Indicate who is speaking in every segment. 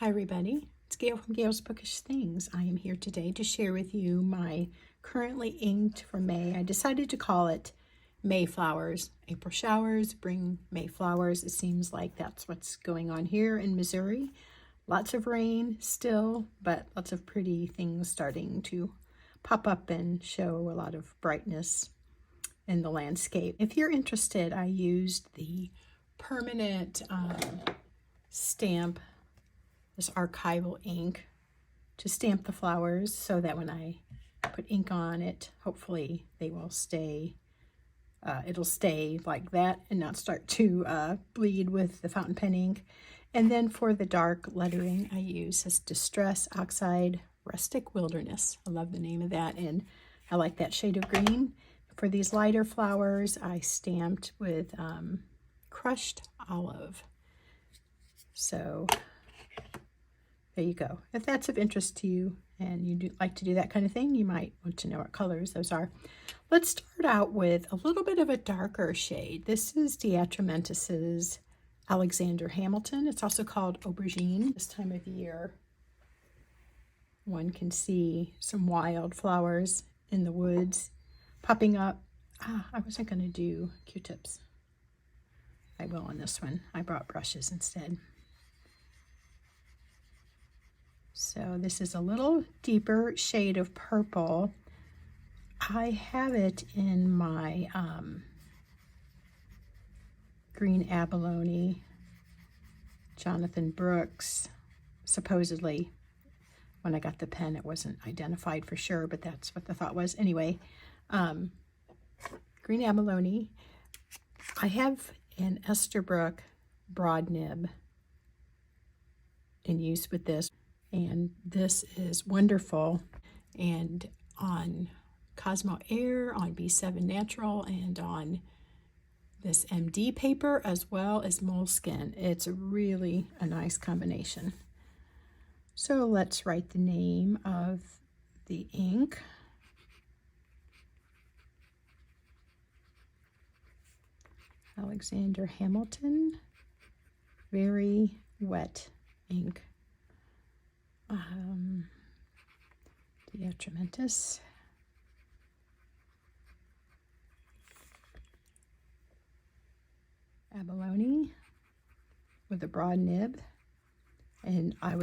Speaker 1: Hi everybody, it's Gail from Gail's Bookish Things. I am here today to share with you my currently inked for May. I decided to call it Mayflowers. April showers bring Mayflowers. It seems like that's what's going on here in Missouri. Lots of rain still, but lots of pretty things starting to pop up and show a lot of brightness in the landscape. If you're interested, I used the permanent stamp, this archival ink, to stamp the flowers so that when I put ink on it, hopefully they will stay, it'll stay like that and not start to bleed with the fountain pen ink. And then for the dark lettering, I use this Distress Oxide Rustic Wilderness. I love the name of that, and I like that shade of green. For these lighter flowers, I stamped with crushed olive. So there you go. If that's of interest to you and you do like to do that kind of thing, you might want to know what colors those are. Let's start out with a little bit of a darker shade. This is Diatramentis's Alexander Hamilton. It's also called Aubergine. This time of year, one can see some wildflowers in the woods popping up. I wasn't going to do Q-tips. I will on this one. I brought brushes instead. So this is a little deeper shade of purple. I have it in my green abalone, Jonathan Brooks. Supposedly, when I got the pen, it wasn't identified for sure, but that's what the thought was. Anyway, green abalone. I have an Esterbrook broad nib in use with this. And this is wonderful, and on Cosmo Air, on B7 Natural, and on this MD paper, as well as moleskin. It's really a nice combination. So let's write the name of the ink. Alexander Hamilton, very wet ink. Diatramentis. Abalone with a broad nib. And I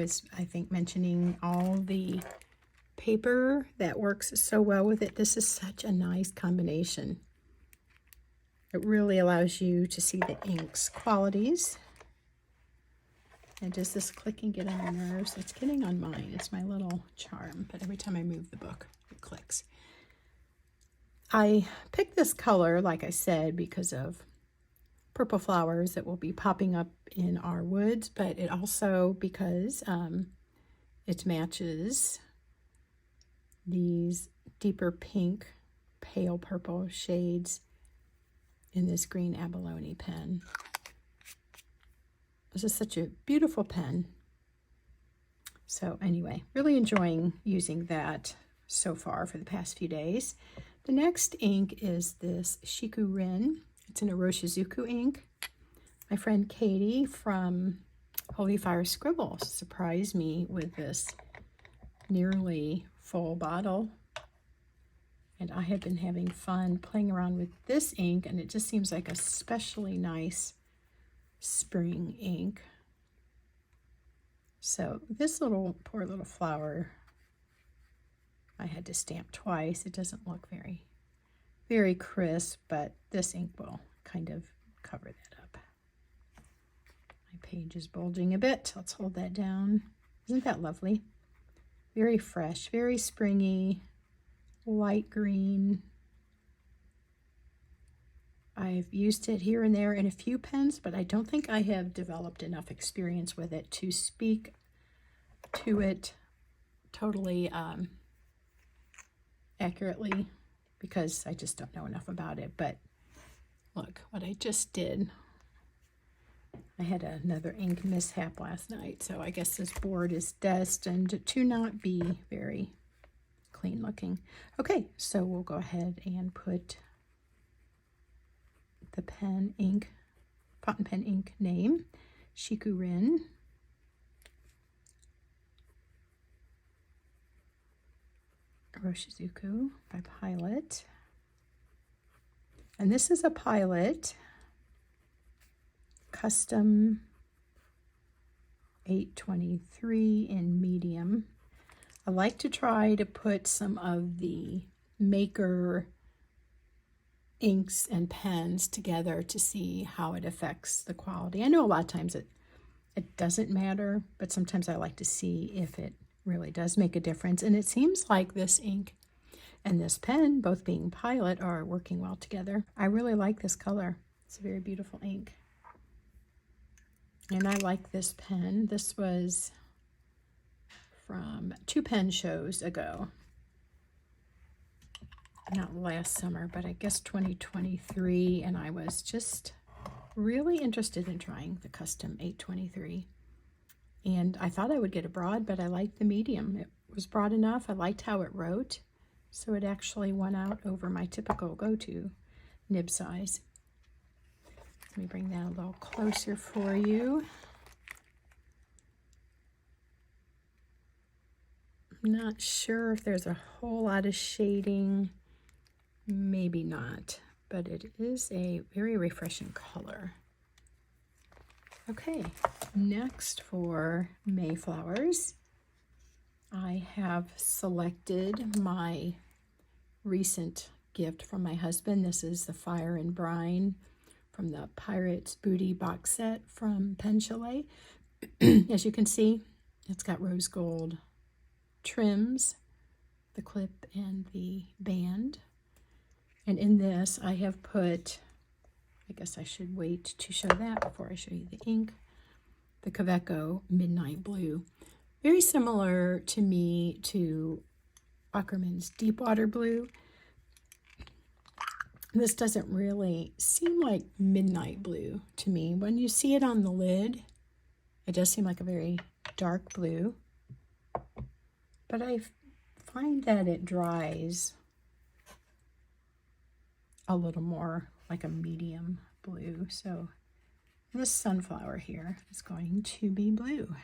Speaker 1: think, mentioning all the paper that works so well with it. This is such a nice combination. It really allows you to see the ink's qualities. And does this clicking get on your nerves? It's getting on mine. It's my little charm, but every time I move the book, it clicks. I picked this color, like I said, because of purple flowers that will be popping up in our woods, but it also because it matches these deeper pink, pale purple shades in this green abalone pen. This is such a beautiful pen. So anyway, really enjoying using that so far for the past few days. The next ink is this Shiku Rin. It's an Iroshizuku ink. My friend Katie from Holy Fire Scribbles surprised me with this nearly full bottle. And I have been having fun playing around with this ink, and it just seems like a especially nice spring ink. So this poor little flower, I had to stamp twice. It doesn't look very crisp, but this ink will kind of cover that up. My page is bulging a bit. Let's hold that down. Isn't that lovely? Very fresh, very springy, light green. I've used it here and there in a few pens, but I don't think I have developed enough experience with it to speak to it totally accurately, because I just don't know enough about it. But look what I just did. I had another ink mishap last night, so I guess this board is destined to not be very clean looking. Okay, so we'll go ahead and put the pen ink, fountain pen ink name, Shiku Rin, Roshizuku by Pilot. And this is a Pilot custom 823 in medium. I like to try to put some of the Maker inks and pens together to see how it affects the quality. I know a lot of times it doesn't matter, but sometimes I like to see if it really does make a difference. And it seems like this ink and this pen, both being Pilot, are working well together. I really like this color. It's a very beautiful ink. And I like this pen. This was from 2 pen shows ago. Not last summer, but I guess 2023. And I was just really interested in trying the custom 823. And I thought I would get a broad, but I liked the medium. It was broad enough. I liked how it wrote. So it actually won out over my typical go-to nib size. Let me bring that a little closer for you. I'm not sure if there's a whole lot of shading. Maybe not, but it is a very refreshing color. Okay, next for Mayflowers, I have selected my recent gift from my husband. This is the Fire and Brine from the Pirate's Booty box set from Pen Chalet. As you can see, it's got rose gold trims, the clip and the band. And in this, I have put, I guess I should wait to show that before I show you the ink, the Kaweco Midnight Blue. Very similar to me to Wackerman's Deepwater Blue. This doesn't really seem like midnight blue to me. When you see it on the lid, it does seem like a very dark blue. But I find that it dries a little more like a medium blue. So this sunflower here is going to be blue.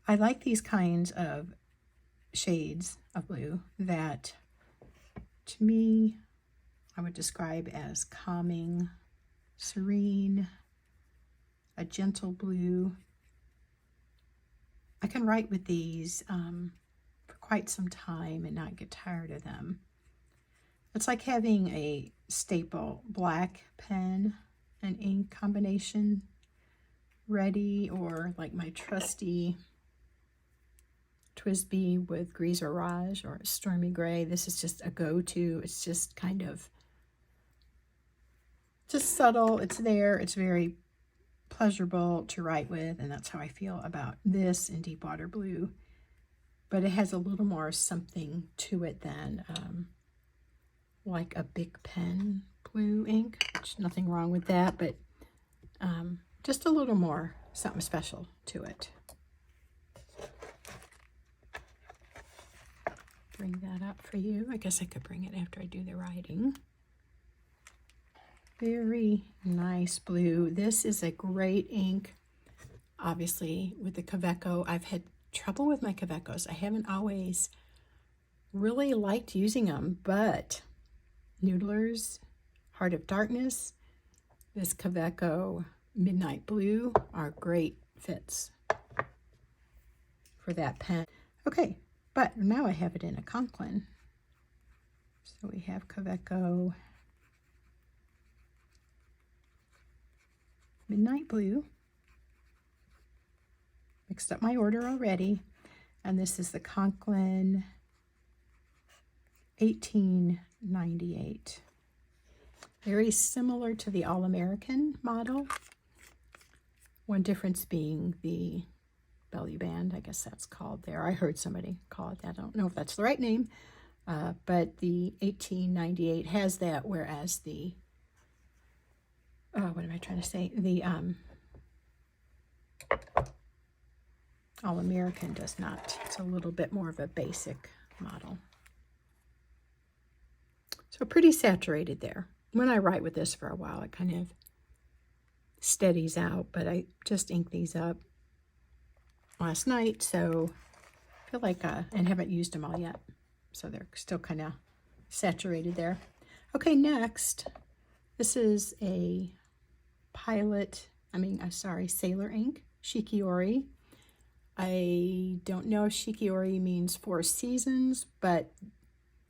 Speaker 1: I like these kinds of shades of blue that, to me, I would describe as calming, serene, a gentle blue. I can write with these for quite some time and not get tired of them. It's like having a staple black pen and ink combination ready, or like my trusty Twisby with Grise Orage or Stormy Gray. This is just a go-to. It's just kind of just subtle. It's there. It's very pleasurable to write with, and that's how I feel about this in Deepwater Blue. But it has a little more something to it than like a Big Pen blue ink, which nothing wrong with that, but just a little more something special to it. Bring that up for you. I guess I could bring it after I do the writing. Very nice blue. This is a great ink. Obviously, with the Kaweco, I've had trouble with my Kawecos. I haven't always really liked using them, but Noodler's Heart of Darkness, this Kaweco Midnight Blue are great fits for that pen. Okay, but now I have it in a Conklin. So we have Kaweco Midnight Blue. Mixed up my order already. And this is the Conklin 1898. Very similar to the All-American model. One difference being the belly band, I guess that's called there. I heard somebody call it that. I don't know if that's the right name, but the 1898 has that, whereas the, what am I trying to say? The All-American does not. It's a little bit more of a basic model. So pretty saturated there. When I write with this for a while, it kind of steadies out, but I just ink these up last night, so I feel like, and haven't used them all yet. So they're still kind of saturated there. Okay, next, this is a Sailor ink, Shikiori. I don't know if Shikiori means 4 seasons, but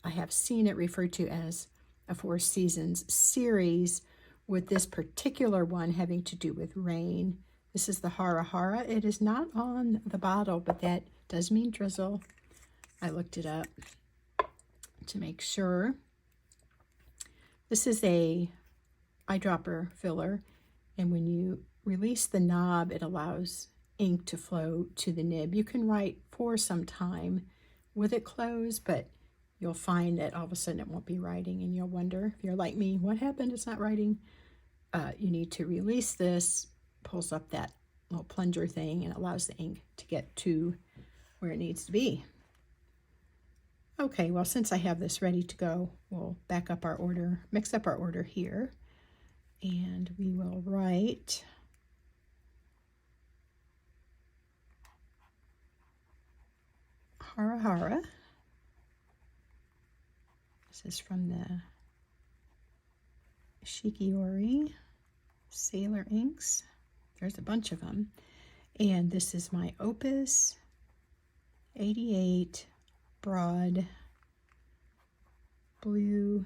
Speaker 1: I have seen it referred to as a 4 seasons series, with this particular one having to do with rain. This is the Hara Hara. It is not on the bottle, but that does mean drizzle. I looked it up to make sure. This is a eyedropper filler, and when you release the knob, it allows ink to flow to the nib. You can write for some time with it closed, but you'll find that all of a sudden it won't be writing, and you'll wonder, if you're like me, what happened? It's not writing. You need to release this, pulls up that little plunger thing, and allows the ink to get to where it needs to be. Okay, well, since I have this ready to go, we'll back up our order, mix up our order here, and we will write Hara Hara. This is from the Shikiori Sailor inks. There's a bunch of them. And this is my Opus 88 Broad Blue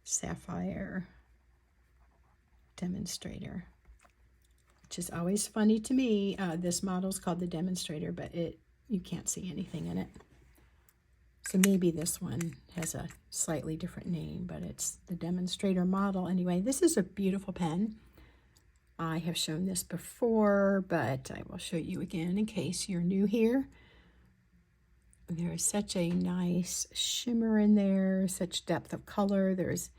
Speaker 1: Sapphire Demonstrator, which is always funny to me. This model is called the Demonstrator, but you can't see anything in it. So maybe this one has a slightly different name, but it's the Demonstrator model. Anyway, this is a beautiful pen. I have shown this before, but I will show you again in case you're new here. There is such a nice shimmer in there, such depth of color. There's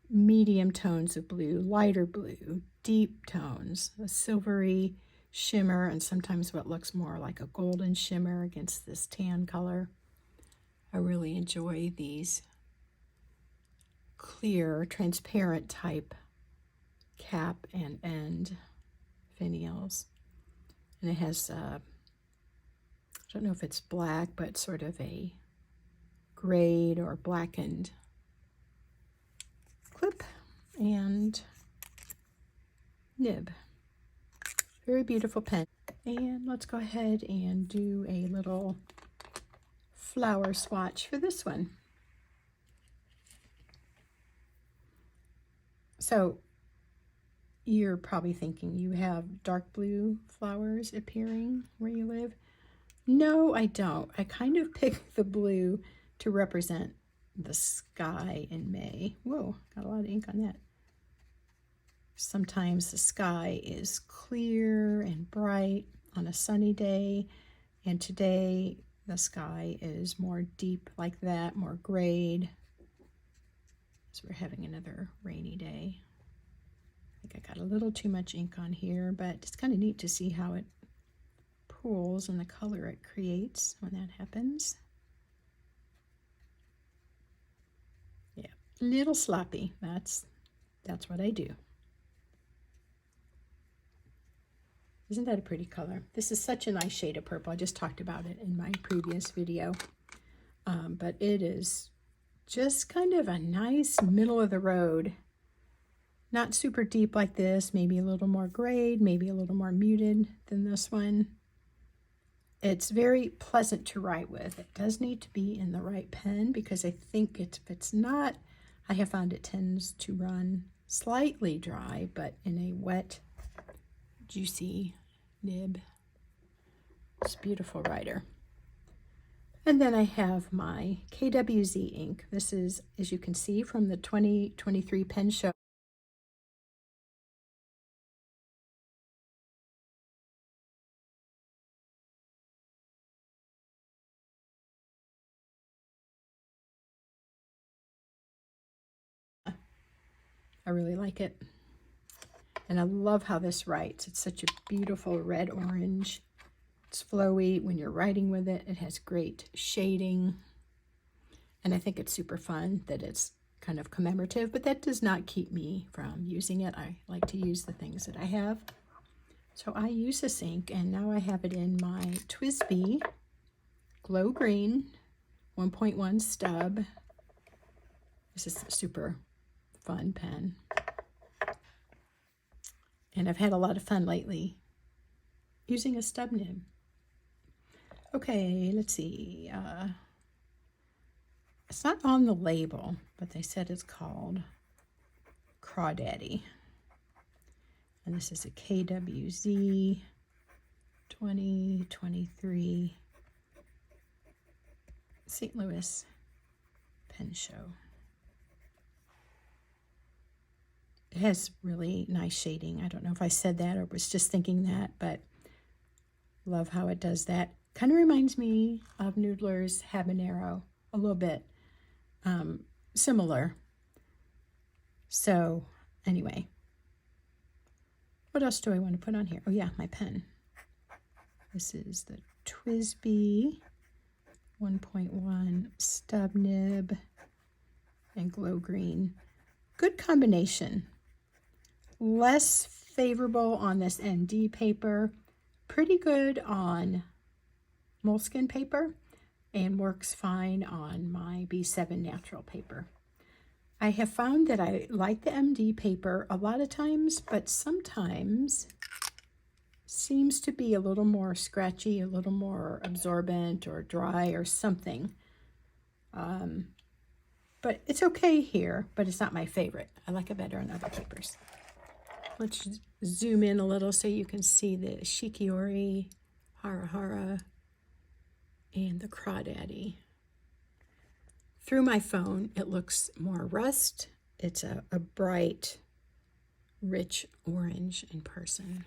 Speaker 1: medium tones of blue, lighter blue, deep tones, a silvery shimmer, and sometimes what looks more like a golden shimmer against this tan color. I really enjoy these clear, transparent type cap and end finials. And it has, I don't know if it's black, but sort of a grayed or blackened clip and nib. Very beautiful pen. And let's go ahead and do a little flower swatch for this one. So you're probably thinking you have dark blue flowers appearing where you live. No, I don't. I kind of picked the blue to represent the sky in May. Whoa, got a lot of ink on that. Sometimes the sky is clear and bright on a sunny day, and today the sky is more deep like that, more grayed. So we're having another rainy day. I think I got a little too much ink on here, but it's kind of neat to see how it pools and the color it creates when that happens. Yeah, a little sloppy. That's what I do. Isn't that a pretty color? This is such a nice shade of purple. I just talked about it in my previous video. But it is just kind of a nice middle of the road. Not super deep like this, maybe a little more grayed, maybe a little more muted than this one. It's very pleasant to write with. It does need to be in the right pen, because I think if it's not, I have found it tends to run slightly dry, but in a wet, juicy nib. It's a beautiful writer. And then I have my KWZ ink. This is, as you can see, from the 2023 pen show. I really like it. And I love how this writes. It's such a beautiful red-orange. It's flowy when you're writing with it. It has great shading. And I think it's super fun that it's kind of commemorative, but that does not keep me from using it. I like to use the things that I have. So I use this ink, and now I have it in my TWSBI Glow Green 1.1 stub. This is a super fun pen. And I've had a lot of fun lately using a stub nib. Okay, let's see. It's not on the label, but they said it's called Crawdaddy. And this is a KWZ 2023 St. Louis pen show. It has really nice shading. I don't know if I said that or was just thinking that, but love how it does that. Kind of reminds me of Noodler's Habanero a little bit. Similar. So anyway, what else do I want to put on here? Oh yeah, my pen. This is the TWSBI 1.1 stub nib and glow green. Good combination. Less favorable on this ND paper. Pretty good on moleskin paper, and works fine on my B7 natural paper. I have found that I like the MD paper a lot of times, but sometimes seems to be a little more scratchy, a little more absorbent or dry or something. But it's okay here, but it's not my favorite. I like it better on other papers. Let's zoom in a little so you can see the Shikiori, Hara Hara, and the Crawdaddy. Through my phone, it looks more rust. It's a bright, rich orange in person.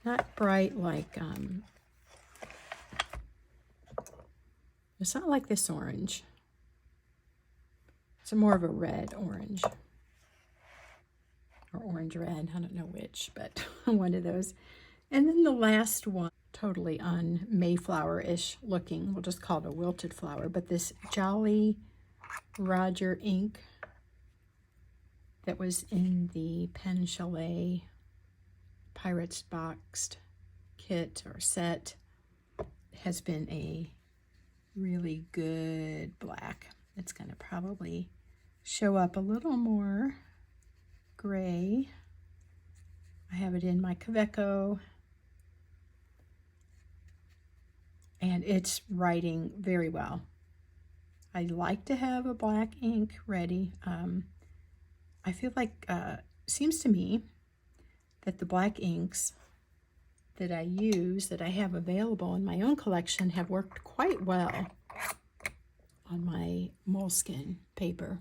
Speaker 1: Not bright like, it's not like this orange. It's more of a red orange. Or orange red, I don't know which, but one of those. And then the last one, totally un-Mayflower-ish looking, we'll just call it a wilted flower, but this Jolly Roger ink that was in the Pen Chalet Pirates boxed kit or set has been a really good black. It's going to probably show up a little more gray. I have it in my Kaweco, and it's writing very well. I like to have a black ink ready. I feel like, seems to me that the black inks that I use, that I have available in my own collection, have worked quite well on my moleskin paper,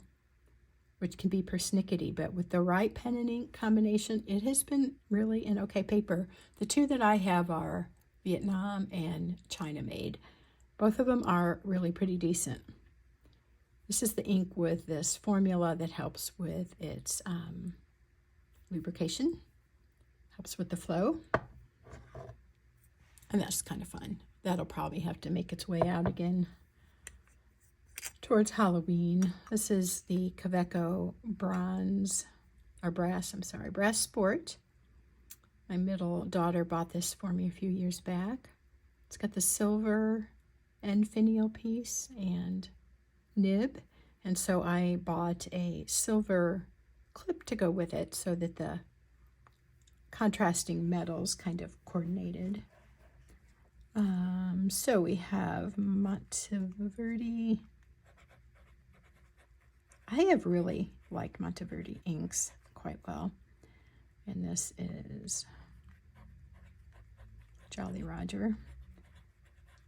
Speaker 1: which can be persnickety, but with the right pen and ink combination, it has been really an okay paper. The two that I have are Vietnam and China made. Both of them are really pretty decent. This is the ink with this formula that helps with its lubrication, helps with the flow, and that's kind of fun. That'll probably have to make its way out again towards Halloween. This is the Kaweco Brass Sport. My middle daughter bought this for me a few years back. It's got the silver end finial piece and nib, and so I bought a silver clip to go with it so that the contrasting metals kind of coordinated. So we have Monteverde. I have really liked Monteverde inks quite well. And this is Jolly Roger.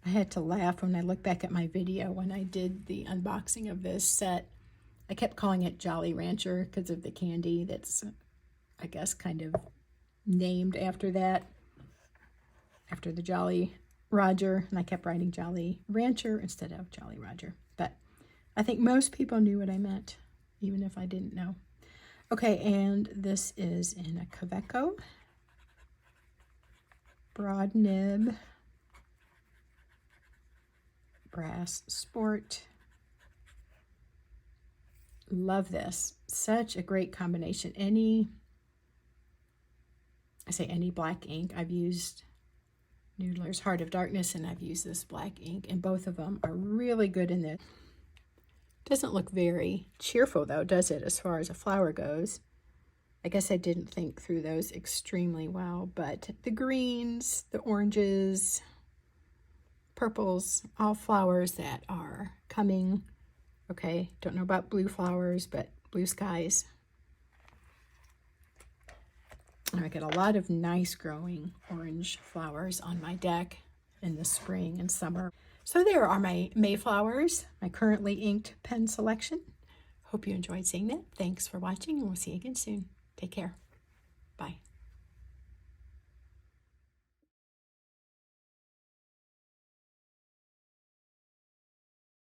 Speaker 1: I had to laugh when I look back at my video when I did the unboxing of this set. I kept calling it Jolly Rancher because of the candy that's, I guess, kind of named after that, after the Jolly Roger, and I kept writing Jolly Rancher instead of Jolly Roger. But I think most people knew what I meant, even if I didn't know. Okay, and this is in a Kaweco broad nib Brass Sport. Love this. Such a great combination. Any I say any black ink. I've used Noodler's Heart of Darkness, and I've used this black ink, and both of them are really good in this. Doesn't look very cheerful though, does it, as far as a flower goes? I guess I didn't think through those extremely well, but the greens, the oranges, purples, all flowers that are coming. Okay, don't know about blue flowers, but blue skies. I get a lot of nice growing orange flowers on my deck in the spring and summer. So there are my Mayflowers, my currently inked pen selection. Hope you enjoyed seeing that. Thanks for watching, and we'll see you again soon. Take care. Bye.